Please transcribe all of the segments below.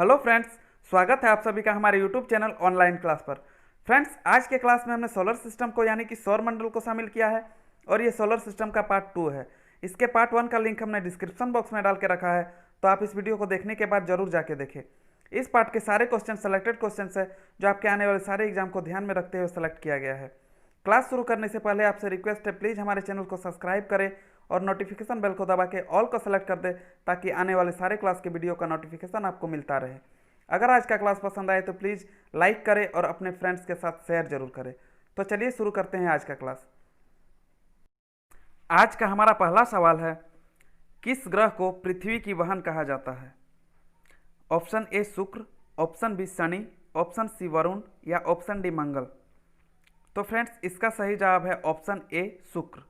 Hello friends, स्वागत है आप सभी का हमारे यूट्यूब चैनल ऑनलाइन क्लास पर। फ्रेंड्स, आज के क्लास में हमने सोलर सिस्टम को यानी कि सौर मंडल को शामिल किया है और ये सोलर सिस्टम का पार्ट 2 है। इसके पार्ट 1 का लिंक हमने डिस्क्रिप्शन बॉक्स में डाल के रखा है, तो आप इस वीडियो को देखने के बाद जरूर जाके देखें। इस पार्ट के सारे क्वेश्चन सेलेक्टेड क्वेश्चन है जो आपके आने वाले सारे एग्जाम को ध्यान में रखते हुए सेलेक्ट किया गया है। क्लास शुरू करने से पहले आपसे रिक्वेस्ट है, प्लीज़ हमारे चैनल को सब्सक्राइब करें और नोटिफिकेशन बेल को दबा के ऑल को सेलेक्ट कर दे, ताकि आने वाले सारे क्लास के वीडियो का नोटिफिकेशन आपको मिलता रहे। अगर आज का क्लास पसंद आए तो प्लीज़ लाइक करें और अपने फ्रेंड्स के साथ शेयर जरूर करें। तो चलिए शुरू करते हैं आज का क्लास। आज का हमारा पहला सवाल है, किस ग्रह को पृथ्वी की बहन कहा जाता है? Option A Shukra, option B Shani, option C Varun या ऑप्शन डी मंगल। तो फ्रेंड्स, इसका सही जवाब है ऑप्शन ए शुक्र।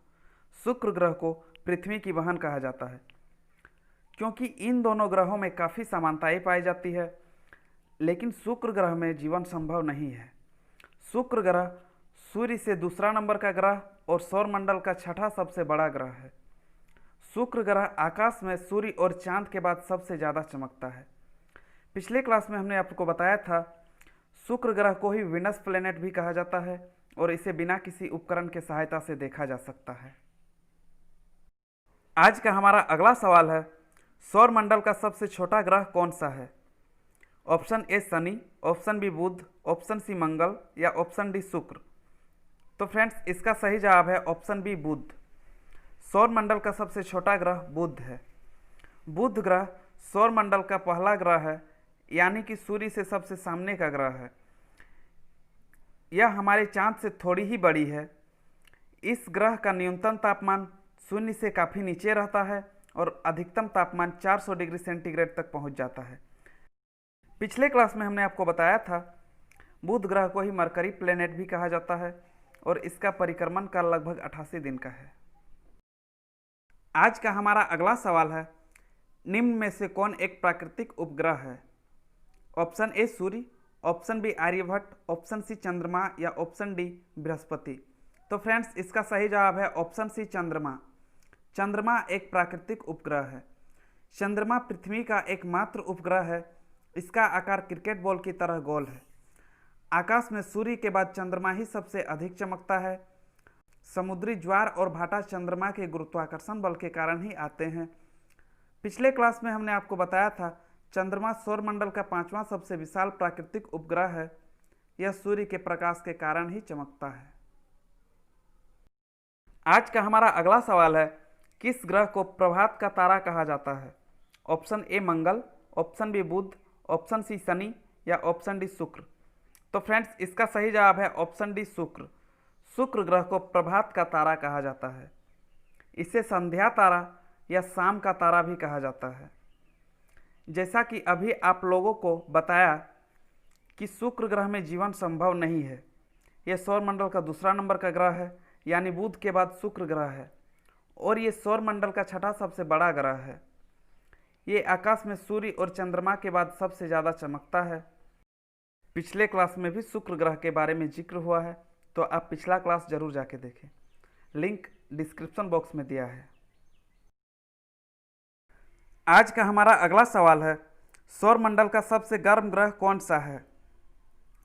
शुक्र ग्रह को पृथ्वी की बहन कहा जाता है क्योंकि इन दोनों ग्रहों में काफ़ी समानताएं पाई जाती है, लेकिन शुक्र ग्रह में जीवन संभव नहीं है। शुक्र ग्रह सूर्य से दूसरा नंबर का ग्रह और सौरमंडल का छठा सबसे बड़ा ग्रह है। शुक्र ग्रह आकाश में सूर्य और चांद के बाद सबसे ज़्यादा चमकता है। पिछले क्लास में हमने आपको बताया था, शुक्र ग्रह को ही विनस प्लेनेट भी कहा जाता है और इसे बिना किसी उपकरण के सहायता से देखा जा सकता है। आज का हमारा अगला सवाल है, सौरमंडल का सबसे छोटा ग्रह कौन सा है? ऑप्शन ए शनि, ऑप्शन बी बुध, ऑप्शन सी मंगल या ऑप्शन डी शुक्र। तो फ्रेंड्स, इसका सही जवाब है ऑप्शन बी बुध। सौरमंडल का सबसे छोटा ग्रह बुध है। बुध ग्रह सौरमंडल का पहला ग्रह है, यानी कि सूर्य से सबसे सामने का ग्रह है। यह हमारे चांद से थोड़ी ही बड़ी है। इस ग्रह का न्यूनतम तापमान शून्य से काफ़ी नीचे रहता है और अधिकतम तापमान 400 डिग्री सेंटीग्रेड तक पहुंच जाता है। पिछले क्लास में हमने आपको बताया था, बुध ग्रह को ही मरकरी प्लेनेट भी कहा जाता है और इसका परिक्रमण काल लगभग 88 दिन का है। आज का हमारा अगला सवाल है, निम्न में से कौन एक प्राकृतिक उपग्रह है? ऑप्शन ए सूर्य, option B Aryabhata, option C चंद्रमा या ऑप्शन डी बृहस्पति। तो फ्रेंड्स, इसका सही जवाब है ऑप्शन सी चंद्रमा। चंद्रमा एक प्राकृतिक उपग्रह है। चंद्रमा पृथ्वी का एकमात्र उपग्रह है। इसका आकार क्रिकेट बॉल की तरह गोल है। आकाश में सूर्य के बाद चंद्रमा ही सबसे अधिक चमकता है। समुद्री ज्वार और भाटा चंद्रमा के गुरुत्वाकर्षण बल के कारण ही आते हैं। पिछले क्लास में हमने आपको बताया था, चंद्रमा सौरमंडल का 5वां सबसे विशाल प्राकृतिक उपग्रह है। यह सूर्य के प्रकाश के कारण ही चमकता है। आज का हमारा अगला सवाल है, किस ग्रह को प्रभात का तारा कहा जाता है? Option A Mangal, option B Budh, option C Shani या ऑप्शन डी शुक्र। तो फ्रेंड्स, इसका सही जवाब है ऑप्शन डी शुक्र। शुक्र ग्रह को प्रभात का तारा कहा जाता है। इसे संध्या तारा या शाम का तारा भी कहा जाता है। जैसा कि अभी आप लोगों को बताया कि शुक्र ग्रह में जीवन संभव नहीं है। यह सौरमंडल का दूसरा नंबर का ग्रह है, यानी बुध के बाद शुक्र ग्रह है और ये सौरमंडल का छठा सबसे बड़ा ग्रह है। ये आकाश में सूर्य और चंद्रमा के बाद सबसे ज़्यादा चमकता है। पिछले क्लास में भी शुक्र ग्रह के बारे में जिक्र हुआ है, तो आप पिछला क्लास जरूर जाके देखें। लिंक डिस्क्रिप्शन बॉक्स में दिया है। आज का हमारा अगला सवाल है, सौरमंडल का सबसे गर्म ग्रह कौन सा है?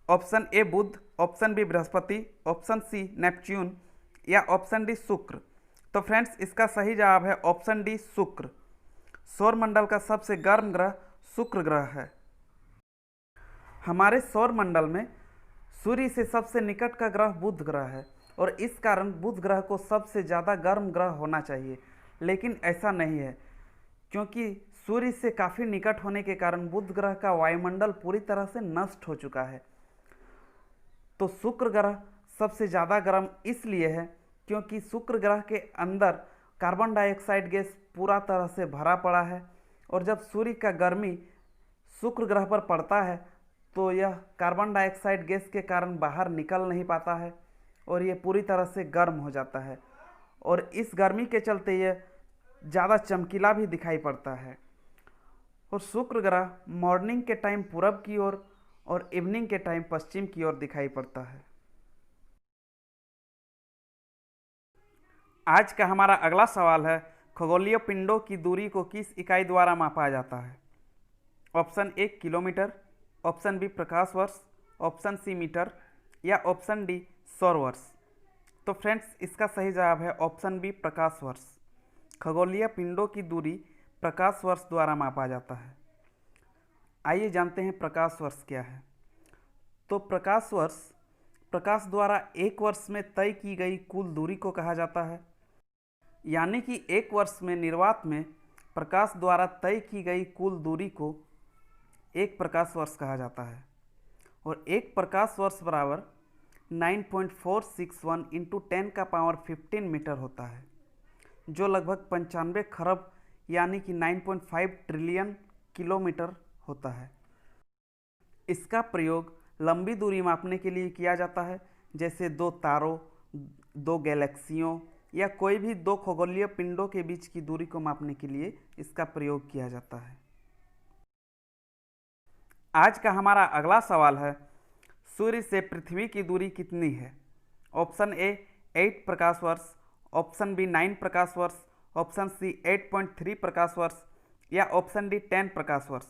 Option A Budh, option B Brihaspati, option C Neptune या ऑप्शन डी शुक्र। तो फ्रेंड्स, इसका सही जवाब है ऑप्शन डी शुक्र। सौरमंडल का सबसे गर्म ग्रह शुक्र ग्रह है। हमारे सौरमंडल में सूर्य से सबसे निकट का ग्रह बुध ग्रह है और इस कारण बुध ग्रह को सबसे ज़्यादा गर्म ग्रह होना चाहिए, लेकिन ऐसा नहीं है, क्योंकि सूर्य से काफ़ी निकट होने के कारण बुध ग्रह का वायुमंडल पूरी तरह से नष्ट हो चुका है। तो शुक्र ग्रह सबसे ज़्यादा गर्म इसलिए है क्योंकि शुक्र ग्रह के अंदर कार्बन डाइऑक्साइड गैस पूरा तरह से भरा पड़ा है और जब सूर्य का गर्मी शुक्र ग्रह पर पड़ता है तो यह कार्बन डाइऑक्साइड गैस के कारण बाहर निकल नहीं पाता है और ये पूरी तरह से गर्म हो जाता है और इस गर्मी के चलते यह ज़्यादा चमकीला भी दिखाई पड़ता है। और शुक्र ग्रह मॉर्निंग के टाइम पूरब की ओर और इवनिंग के टाइम पश्चिम की ओर दिखाई पड़ता है। आज का हमारा अगला सवाल है, खगोलीय पिंडों की दूरी को किस इकाई द्वारा मापा जाता है? Option A kilometre, option B प्रकाश वर्ष, ऑप्शन सी मीटर या ऑप्शन डी सौर वर्ष। तो फ्रेंड्स इसका सही जवाब है ऑप्शन बी प्रकाश वर्ष। खगोलीय पिंडों की दूरी प्रकाश वर्ष द्वारा मापा जाता है। आइए जानते हैं प्रकाश वर्ष क्या है। तो प्रकाश वर्ष प्रकाश द्वारा एक वर्ष में तय की गई कुल दूरी को कहा जाता है। यानी कि एक वर्ष में निर्वात में प्रकाश द्वारा तय की गई कुल दूरी को एक प्रकाश वर्ष कहा जाता है। और एक प्रकाश वर्ष बराबर 9.461 इंटू 10⁻15 मीटर होता है, जो लगभग 95 खरब यानी कि 9.5 ट्रिलियन किलोमीटर होता है। इसका प्रयोग लंबी दूरी मापने के लिए किया जाता है, जैसे दो तारों, दो गैलेक्सियों या कोई भी दो खगोलीय पिंडों के बीच की दूरी को मापने के लिए इसका प्रयोग किया जाता है। आज का हमारा अगला सवाल है, सूर्य से पृथ्वी की दूरी कितनी है? ऑप्शन ए 8 प्रकाश वर्ष, ऑप्शन बी 9 प्रकाश वर्ष, ऑप्शन सी 8.3 प्रकाश वर्ष या ऑप्शन डी 10 प्रकाश वर्ष।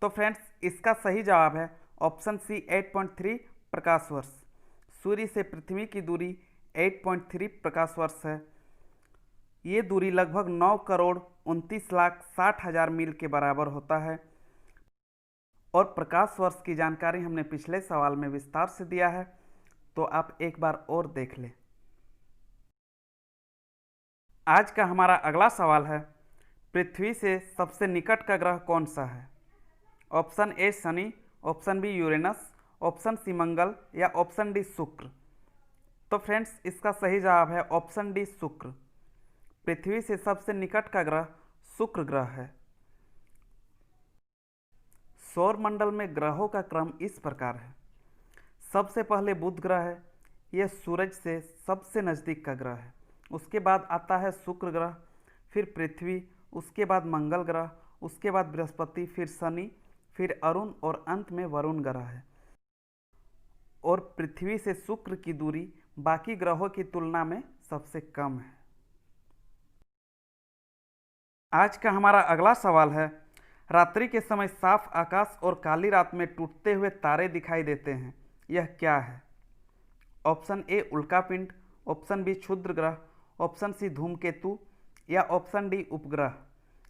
तो फ्रेंड्स इसका सही जवाब है ऑप्शन सी 8.3 प्रकाश वर्ष। सूर्य से पृथ्वी की दूरी 8.3 प्रकाश वर्ष है। ये दूरी लगभग 9,29,60,000 मील के बराबर होता है। और प्रकाश वर्ष की जानकारी हमने पिछले सवाल में विस्तार से दिया है, तो आप एक बार और देख लें। आज का हमारा अगला सवाल है, पृथ्वी से सबसे निकट का ग्रह कौन सा है? ऑप्शन ए शनि, option B Uranus, option C मंगल या ऑप्शन डी शुक्र। तो फ्रेंड्स इसका सही जवाब है ऑप्शन डी शुक्र। पृथ्वी से सबसे निकट का ग्रह शुक्र ग्रह है। सौर मंडल में ग्रहों का क्रम इस प्रकार है। सबसे पहले बुध ग्रह है, यह सूरज से सबसे नज़दीक का ग्रह है। उसके बाद आता है शुक्र ग्रह, फिर पृथ्वी, उसके बाद मंगल ग्रह, उसके बाद बृहस्पति, फिर शनि, फिर अरुण और अंत में वरुण ग्रह है। और पृथ्वी से शुक्र की दूरी बाकी ग्रहों की तुलना में सबसे कम है। आज का हमारा अगला सवाल है, रात्रि के समय साफ आकाश और काली रात में टूटते हुए तारे दिखाई देते हैं, यह क्या है? ऑप्शन ए उल्कापिंड, ऑप्शन बी क्षुद्र ग्रह, ऑप्शन सी धूमकेतु या ऑप्शन डी उपग्रह।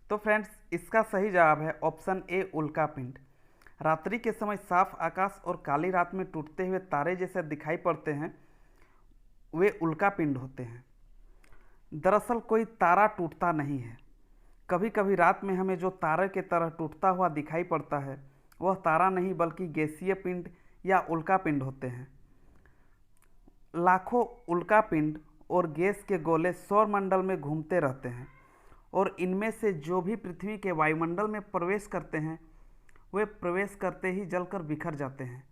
तो फ्रेंड्स इसका सही जवाब है ऑप्शन ए उल्कापिंड। रात्रि के समय साफ आकाश और काली रात में टूटते हुए तारे जैसे दिखाई पड़ते हैं, वे उल्कापिंड होते हैं। दरअसल कोई तारा टूटता नहीं है। कभी कभी रात में हमें जो तारे के तरह टूटता हुआ दिखाई पड़ता है, वह तारा नहीं बल्कि गैसीय पिंड या उल्कापिंड होते हैं। लाखों उल्कापिंड और गैस के गोले सौर मंडल में घूमते रहते हैं और इनमें से जो भी पृथ्वी के वायुमंडल में प्रवेश करते हैं, वे प्रवेश करते ही जलकर बिखर जाते हैं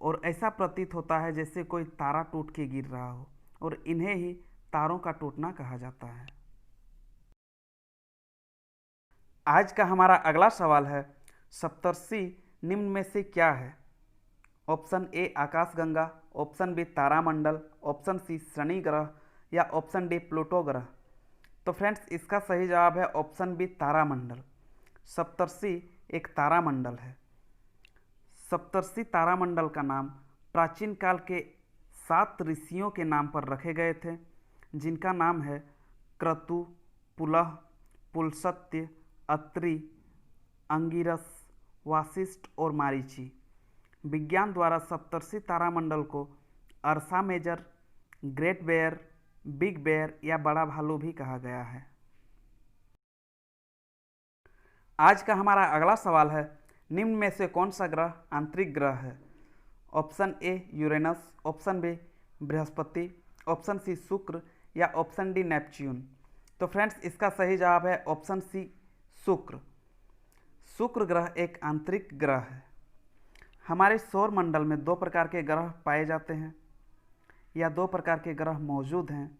और ऐसा प्रतीत होता है जैसे कोई तारा टूट के गिर रहा हो, और इन्हें ही तारों का टूटना कहा जाता है। आज का हमारा अगला सवाल है, सप्तर्षि निम्न में से क्या है? ऑप्शन ए आकाशगंगा, ऑप्शन बी तारामंडल, ऑप्शन सी शनि ग्रह या ऑप्शन डी प्लूटो ग्रह। तो फ्रेंड्स इसका सही जवाब है ऑप्शन बी तारामंडल। सप्तर्षि एक तारामंडल है। सप्तर्षि तारामंडल का नाम प्राचीन काल के 7 ऋषियों के नाम पर रखे गए थे, जिनका नाम है क्रतु, पुलह, पुलस्त्य, अत्रि, अंगिरस, वासिष्ठ और मारीची। विज्ञान द्वारा सप्तर्षि तारामंडल को Ursa Major, Great Bear, big bear या बड़ा भालू भी कहा गया है। आज का हमारा अगला सवाल है, निम्न में से कौन सा ग्रह आंतरिक ग्रह है? Option A Uranus, option B Brihaspati, option C Shukra या ऑप्शन डी नेपच्यून। तो फ्रेंड्स इसका सही जवाब है ऑप्शन सी शुक्र। शुक्र ग्रह एक आंतरिक ग्रह है। हमारे सौर मंडल में 2 प्रकार के ग्रह पाए जाते हैं, या 2 प्रकार के ग्रह मौजूद हैं,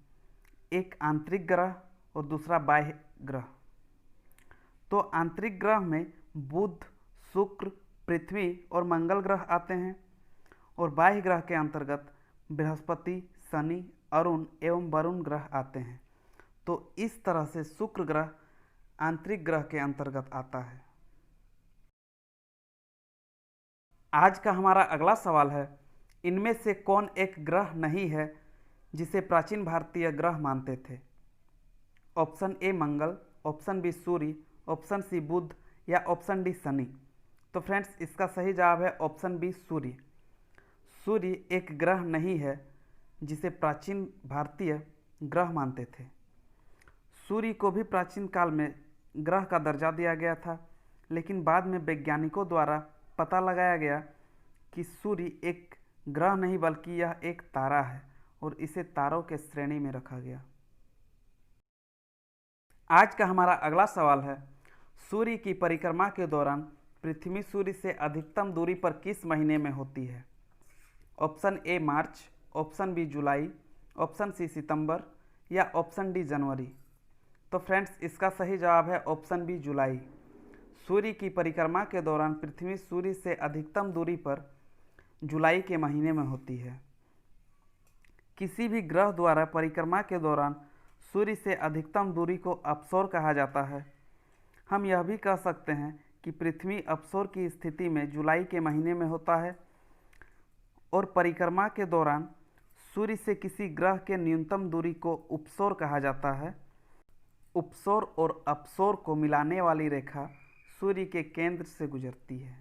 एक आंतरिक ग्रह और दूसरा बाह्य ग्रह। तो आंतरिक ग्रह में बुध, शुक्र, पृथ्वी और मंगल ग्रह आते हैं, और बाह्य ग्रह के अंतर्गत बृहस्पति, शनि, अरुण एवं वरुण ग्रह आते हैं। तो इस तरह से शुक्र ग्रह आंतरिक ग्रह के अंतर्गत आता है। आज का हमारा अगला सवाल है, इनमें से कौन एक ग्रह नहीं है जिसे प्राचीन भारतीय ग्रह मानते थे? Option A Mangal, option B Surya, option C Budh या ऑप्शन डी शनि। तो फ्रेंड्स इसका सही जवाब है ऑप्शन बी सूर्य। सूर्य एक ग्रह नहीं है जिसे प्राचीन भारतीय ग्रह मानते थे। सूर्य को भी प्राचीन काल में ग्रह का दर्जा दिया गया था, लेकिन बाद में वैज्ञानिकों द्वारा पता लगाया गया कि सूर्य एक ग्रह नहीं बल्कि यह एक तारा है और इसे तारों के श्रेणी में रखा गया। आज का हमारा अगला सवाल है, सूर्य की परिक्रमा के दौरान पृथ्वी सूर्य से अधिकतम दूरी पर किस महीने में होती है? Option A March, option B जुलाई, ऑप्शन सी सितंबर या ऑप्शन डी जनवरी। तो फ्रेंड्स इसका सही जवाब है ऑप्शन बी जुलाई। सूर्य की परिक्रमा के दौरान पृथ्वी सूर्य से अधिकतम दूरी पर जुलाई के महीने में होती है। किसी भी ग्रह द्वारा परिक्रमा के दौरान सूर्य से अधिकतम दूरी को अपसौर कहा जाता है। हम यह भी कह सकते हैं कि पृथ्वी अपसौर की स्थिति में जुलाई के महीने में होता है और परिक्रमा के दौरान सूर्य से किसी ग्रह के न्यूनतम दूरी को उपसौर कहा जाता है। उपसौर और अपसौर को मिलाने वाली रेखा सूर्य के केंद्र से गुजरती है।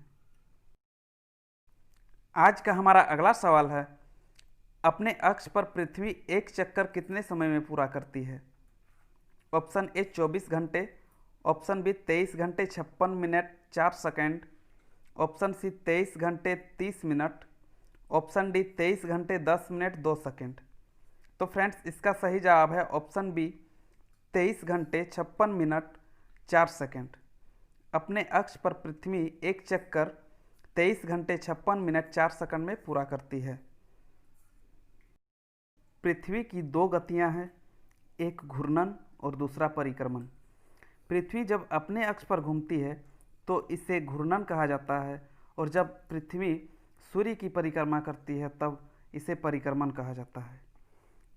आज का हमारा अगला सवाल है, अपने अक्ष पर पृथ्वी एक चक्कर कितने समय में पूरा करती है? ऑप्शन ए 24 घंटे, ऑप्शन बी 23 घंटे 56 मिनट 4 सेकंड, ऑप्शन सी 23 घंटे 30 मिनट, ऑप्शन डी 23 घंटे 10 मिनट 2 सेकंड। तो फ्रेंड्स इसका सही जवाब है ऑप्शन बी 23 घंटे 56 मिनट 4 सेकंड। अपने अक्ष पर पृथ्वी एक चक्कर 23 घंटे 56 मिनट 4 सेकंड में पूरा करती है। पृथ्वी की दो गतियां हैं, एक घूर्णन और दूसरा परिक्रमण। पृथ्वी जब अपने अक्ष पर घूमती है तो इसे घूर्णन कहा जाता है और जब पृथ्वी सूर्य की परिक्रमा करती है तब इसे परिक्रमण कहा जाता है।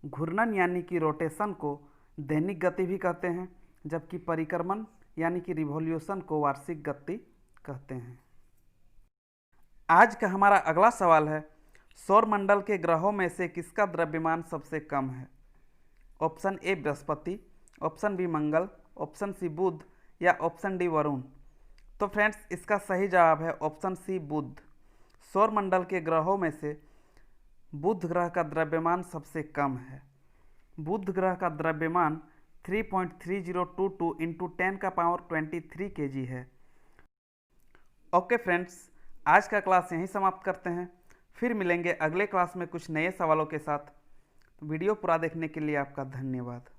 घूर्णन यानी कि रोटेशन को दैनिक गति भी कहते हैं, जबकि परिक्रमण यानी कि रिवॉल्यूशन को वार्षिक गति कहते हैं। आज का हमारा अगला सवाल है, सौरमंडल के ग्रहों में से किसका द्रव्यमान सबसे कम है? Option A Brihaspati, option B Mangal, option C Budh या ऑप्शन डी वरुण। तो फ्रेंड्स इसका सही जवाब है ऑप्शन सी बुध। सौरमंडल के ग्रहों में से बुध ग्रह का द्रव्यमान सबसे कम है। बुध ग्रह का द्रव्यमान 3.3022 इंटू 10 का पावर 23 kg है। ओके फ्रेंड्स, आज का क्लास यहीं समाप्त करते हैं। फिर मिलेंगे अगले क्लास में कुछ नए सवालों के साथ। वीडियो पूरा देखने के लिए आपका धन्यवाद।